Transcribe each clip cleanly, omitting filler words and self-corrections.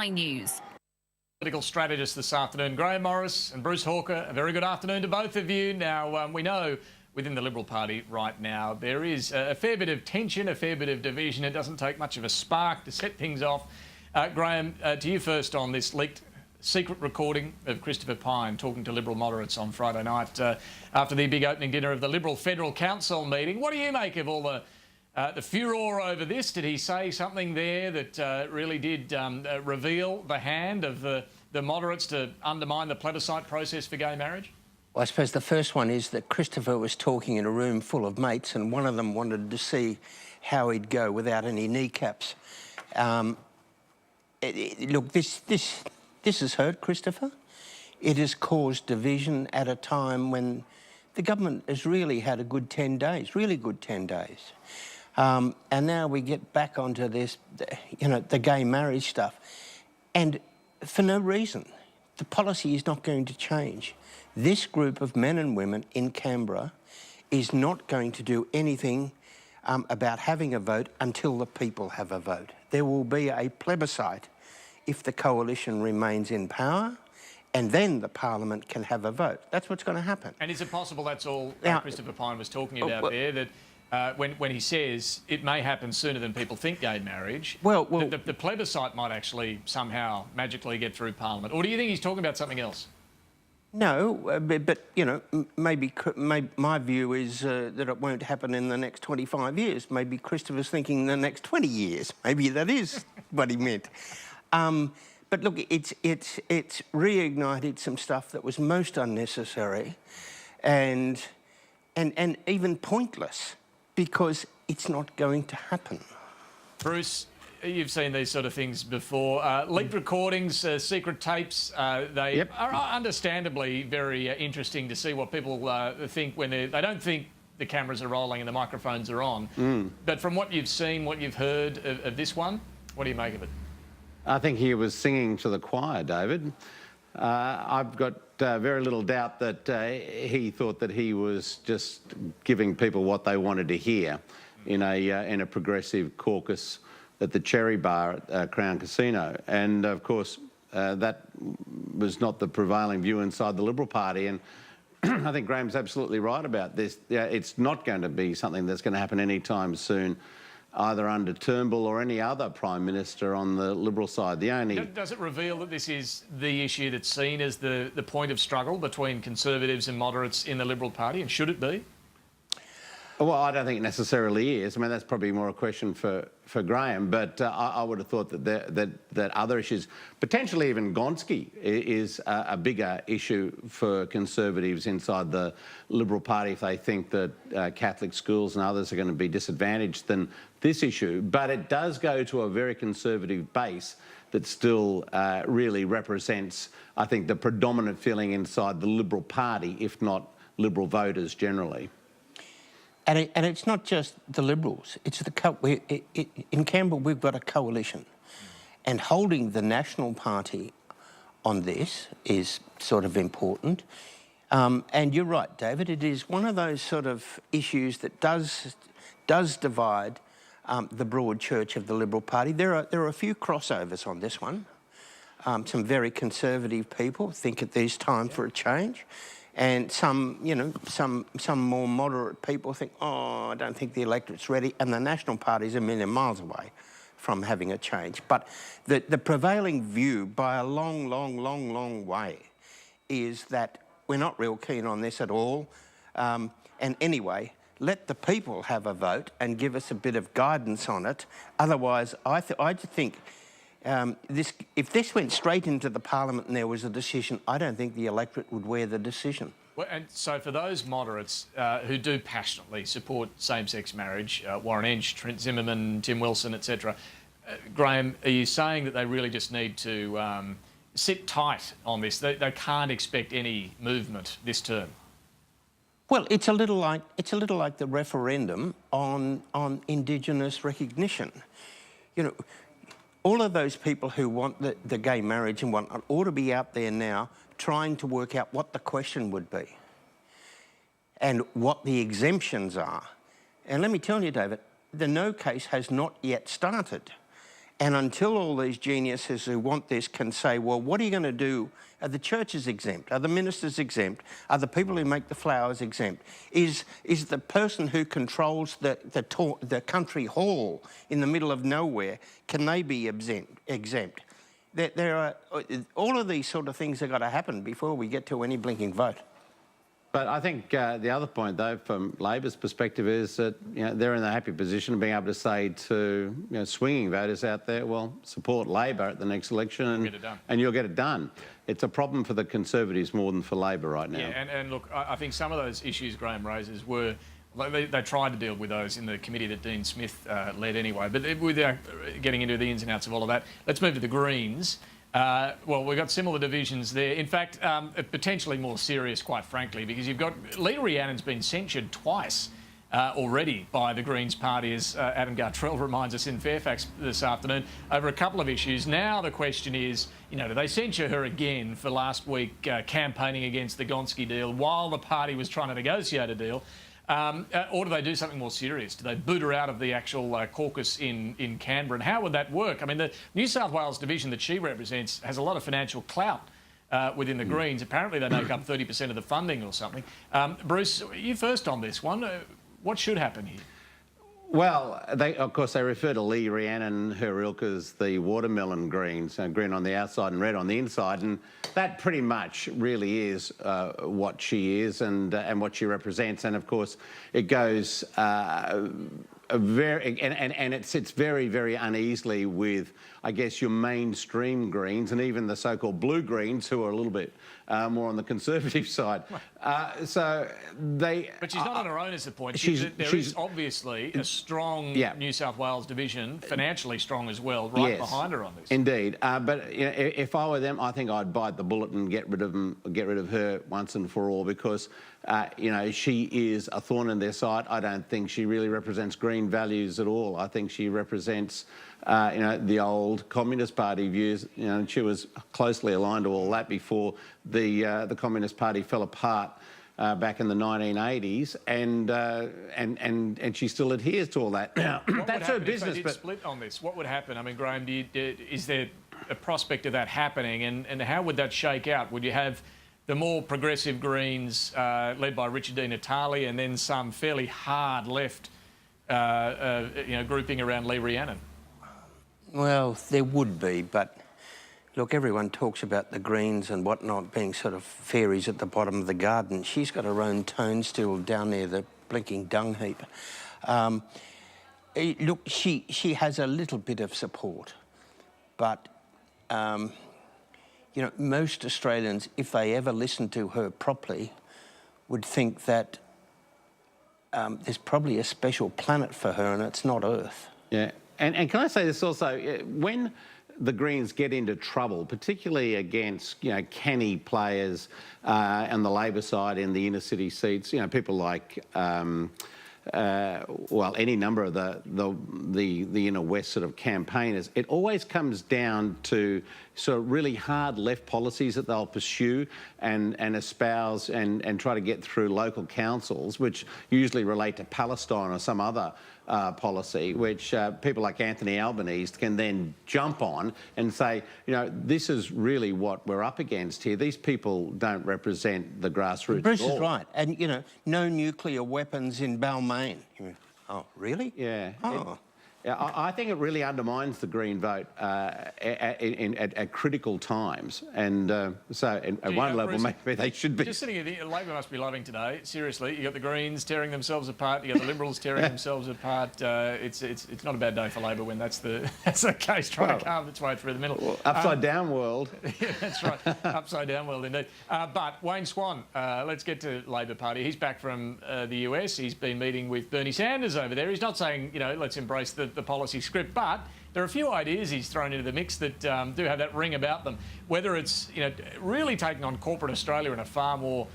Nine News. Political strategist this afternoon, Grahame Morris and Bruce Hawker. A very good afternoon to both of you. Now, we know within the Liberal Party right now there is a fair bit of tension, a fair bit of division. It doesn't take much of a spark to set things off. Grahame, to you first on this leaked secret recording of Christopher Pyne talking to Liberal moderates on Friday night after the big opening dinner of the Liberal Federal Council meeting. What do you make of all the furore over this? Did he say something there that really did reveal the hand of the moderates to undermine the plebiscite process for gay marriage? Well, I suppose the first one is that Christopher was talking in a room full of mates and one of them wanted to see how he'd go without any kneecaps. Look, this has hurt Christopher. It has caused division at a time when the government has really had a good 10 days, really good 10 days. And now we get back onto this, you know, the gay marriage stuff. And for no reason. The policy is not going to change. This group of men and women in Canberra is not going to do anything about having a vote until the people have a vote. There will be a plebiscite if the coalition remains in power, and then the Parliament can have a vote. That's what's going to happen. And is it possible that's all now, Christopher Pyne was talking about there, that when he says it may happen sooner than people think, gay marriage, the plebiscite might actually somehow magically get through Parliament? Or do you think he's talking about something else? No, but you know, maybe my view is that it won't happen in the next 25 years. Maybe Christopher's thinking the next 20 years. Maybe that is what he meant. But look, it's reignited some stuff that was most unnecessary and even pointless, because it's not going to happen. Bruce, you've seen these sort of things before. Leaked recordings, secret tapes, they are understandably very interesting to see what people think when they don't think the cameras are rolling and the microphones are on. But from what you've seen, what you've heard of this one, what do you make of it? I think he was singing to the choir, David. I've got very little doubt that he thought that he was just giving people what they wanted to hear in a progressive caucus at the Cherry Bar at Crown Casino. And of course, that was not the prevailing view inside the Liberal Party. And I think Graham's absolutely right about this. It's not going to be something that's going to happen anytime soon, either under Turnbull or any other Prime Minister on the Liberal side. Does it reveal that this is the issue that's seen as the point of struggle between Conservatives and moderates in the Liberal Party, and should it be? Well, I don't think it necessarily is. I mean, that's probably more a question for Grahame, but I would have thought that other issues, potentially even Gonski, is a bigger issue for Conservatives inside the Liberal Party if they think that Catholic schools and others are going to be disadvantaged than this issue. But it does go to a very conservative base that still really represents, I think, the predominant feeling inside the Liberal Party, if not Liberal voters generally. And it's not just the Liberals. It's in Canberra we've got a coalition, and holding the National Party on this is sort of important. And you're right, David. It is one of those sort of issues that does divide the broad church of the Liberal Party. There are a few crossovers on this one. Some very conservative people think it is time for a change. And some, you know, some more moderate people think, oh, I don't think the electorate's ready, and the National Party's a million miles away from having a change. But the prevailing view by a long way is that we're not real keen on this at all. And anyway, let the people have a vote and give us a bit of guidance on it. Otherwise, I think if this went straight into the Parliament and there was a decision, I don't think the electorate would wear the decision. Well, and so for those moderates who do passionately support same-sex marriage, Warren Entsch, Trent Zimmerman, Tim Wilson, etc., Grahame, are you saying that they really just need to sit tight on this? They can't expect any movement this term? Well, it's a little like the referendum on Indigenous recognition. You know, all of those people who want the gay marriage and whatnot ought to be out there now trying to work out what the question would be and what the exemptions are. And let me tell you, David, the no case has not yet started. And until all these geniuses who want this can say, well, what are you going to do? Are the churches exempt? Are the ministers exempt? Are the people who make the flowers exempt? Is the person who controls the country hall in the middle of nowhere, can they be exempt? There are all of these sort of things have got to happen before we get to any blinking vote. But I think the other point, though, from Labor's perspective is that they're in the happy position of being able to say to swinging voters out there, well, support Labor at the next election and you'll get it done. Yeah. It's a problem for the Conservatives more than for Labor right now. Yeah, and look, I think some of those issues Grahame raises were, they tried to deal with those in the committee that Dean Smith led anyway, but without getting into the ins and outs of all of that, let's move to the Greens. Well, we've got similar divisions there. In fact, potentially more serious, quite frankly, because you've got Lee Rhiannon's been censured twice already by the Greens party, as Adam Gartrell reminds us in Fairfax this afternoon, over a couple of issues. Now the question is, do they censure her again for last week campaigning against the Gonski deal while the party was trying to negotiate a deal? Or do they do something more serious? Do they boot her out of the actual caucus in Canberra? And how would that work? I mean, the New South Wales division that she represents has a lot of financial clout within the Greens. Apparently they make up 30% of the funding or something. Bruce, you first on this one. What should happen here? Well, of course, they refer to Lee Rhiannon, her ilk, as the watermelon Greens, green on the outside and red on the inside, and that pretty much really is what she is and what she represents. And of course, it goes it sits very, very uneasily with, I guess, your mainstream Greens and even the so-called blue Greens, who are a little bit more on the Conservative side. But she's not on her own, is the point. There is obviously a strong New South Wales division, financially strong as well, right behind her on this. Indeed. But if I were them, I think I'd bite the bullet and get rid of her once and for all, because she is a thorn in their side. I don't think she really represents Green values at all. I think she represents the old Communist Party views. She was closely aligned to all that before the Communist Party fell apart back in the 1980s, and she still adheres to all that. Now, that's her business. If they did split on this, what would happen? I mean, Grahame, is there a prospect of that happening, and how would that shake out? Would you have the more progressive Greens led by Richard Di Natale, and then some fairly hard left grouping around Lee Rhiannon? Well, there would be, but look, everyone talks about the Greens and whatnot being sort of fairies at the bottom of the garden. She's got her own toadstool down there, the blinking dung heap. Look, she has a little bit of support, but most Australians, if they ever listened to her properly, would think that there's probably a special planet for her, and it's not Earth. Yeah. And can I say this also? When the Greens get into trouble, particularly against canny players on the Labor side in the inner city seats, people like any number of the inner west sort of campaigners, it always comes down to sort of really hard left policies that they'll pursue and espouse and try to get through local councils, which usually relate to Palestine or some other policy, which people like Anthony Albanese can then jump on and say, this is really what we're up against here. These people don't represent the grassroots Bruce at all. is right. And, no nuclear weapons in Balmain. Oh, really? Yeah. Oh. I think it really undermines the Green vote at critical times, and at one level, Bruce, maybe they should be. Just sitting here, Labor must be loving today. Seriously, you got the Greens tearing themselves apart. You got the Liberals tearing themselves apart. It's not a bad day for Labor when that's the case, trying to carve its way through the middle. Well, upside down world. Yeah, that's right. Upside down world indeed. But Wayne Swan, let's get to Labor Party. He's back from the US. He's been meeting with Bernie Sanders over there. He's not saying let's embrace the policy script, but there are a few ideas he's thrown into the mix that do have that ring about them. Whether it's really taking on corporate Australia in a far more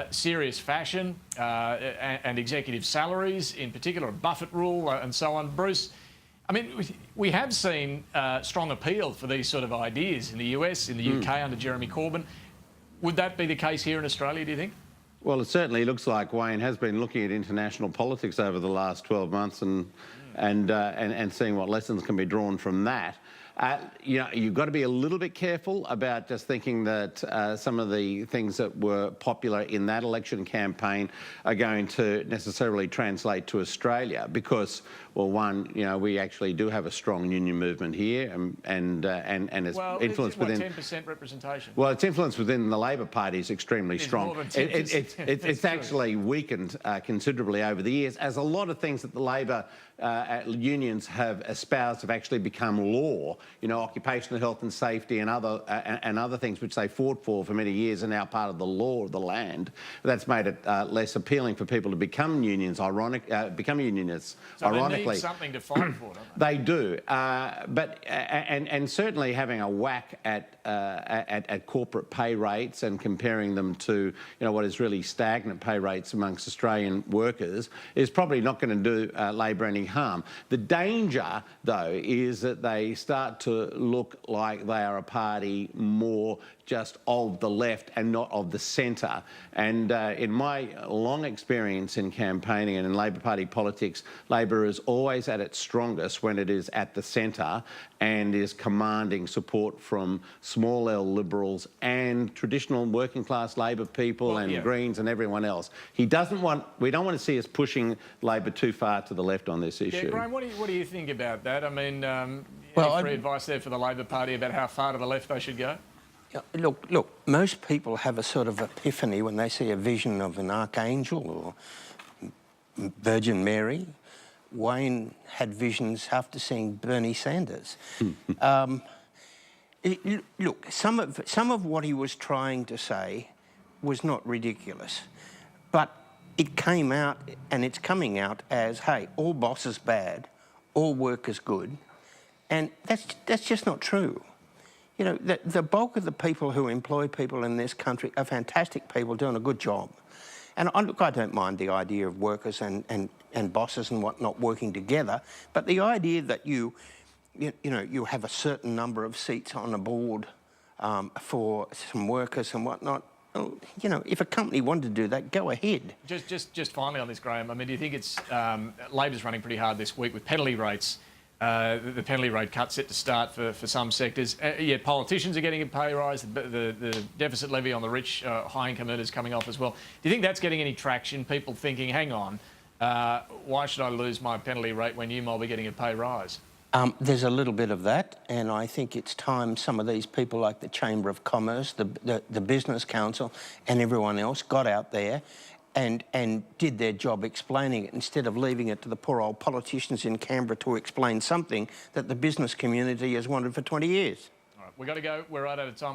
serious fashion, and executive salaries in particular, a Buffett rule and so on. Bruce, I mean, we have seen strong appeal for these sort of ideas in the US, in the UK under Jeremy Corbyn. Would that be the case here in Australia, do you think? Well, it certainly looks like Wayne has been looking at international politics over the last 12 months and and seeing what lessons can be drawn from that. You know, you've got to be a little bit careful about just thinking that some of the things that were popular in that election campaign are going to necessarily translate to Australia, because, well, one, you know, we actually do have a strong union movement here, and its influence within 10% representation. Well, its influence within the Labor Party is extremely strong. More than 10%. It's actually weakened considerably over the years, as a lot of things that the Labor unions have espoused have actually become law. You know, occupational health and safety and other things which they fought for many years are now part of the law of the land. That's made it less appealing for people to become unions. Become unionists. So ironically, they need something to fight for, don't they? They do, and certainly having a whack at corporate pay rates and comparing them to, you know, what is really stagnant pay rates amongst Australian workers is probably not going to do Labor any harm. The danger, though, is that they start to look like they are a party more just of the left and not of the centre. And in my long experience in campaigning and in Labor Party politics, Labor is always at its strongest when it is at the centre and is commanding support from small L Liberals and traditional working class Labor people and Greens and everyone else. We don't want to see us pushing Labor too far to the left on this issue. Yeah, Grahame, what do you think about that? I mean, well, any free advice there for the Labor Party about how far to the left they should go? Look, most people have a sort of epiphany when they see a vision of an archangel or Virgin Mary. Wayne had visions after seeing Bernie Sanders. Look, some of what he was trying to say was not ridiculous, but it came out, and it's coming out as, hey, all bosses bad, all workers good, and that's just not true. You know, the bulk of the people who employ people in this country are fantastic people doing a good job. And look, I don't mind the idea of workers and bosses and whatnot working together, but the idea that you have a certain number of seats on a board for some workers and whatnot, well, you know, if a company wanted to do that, go ahead. Just finally on this, Grahame, I mean, do you think it's Labor's running pretty hard this week with penalty rates? The penalty rate cut set to start for some sectors. Yet politicians are getting a pay rise. The deficit levy on the rich, high-income earners coming off as well. Do you think that's getting any traction? People thinking, hang on, why should I lose my penalty rate when you might be getting a pay rise? There's a little bit of that, and I think it's time some of these people like the Chamber of Commerce, the Business Council and everyone else got out there and did their job explaining it, instead of leaving it to the poor old politicians in Canberra to explain something that the business community has wanted for 20 years. All right, we've got to go. We're right out of time.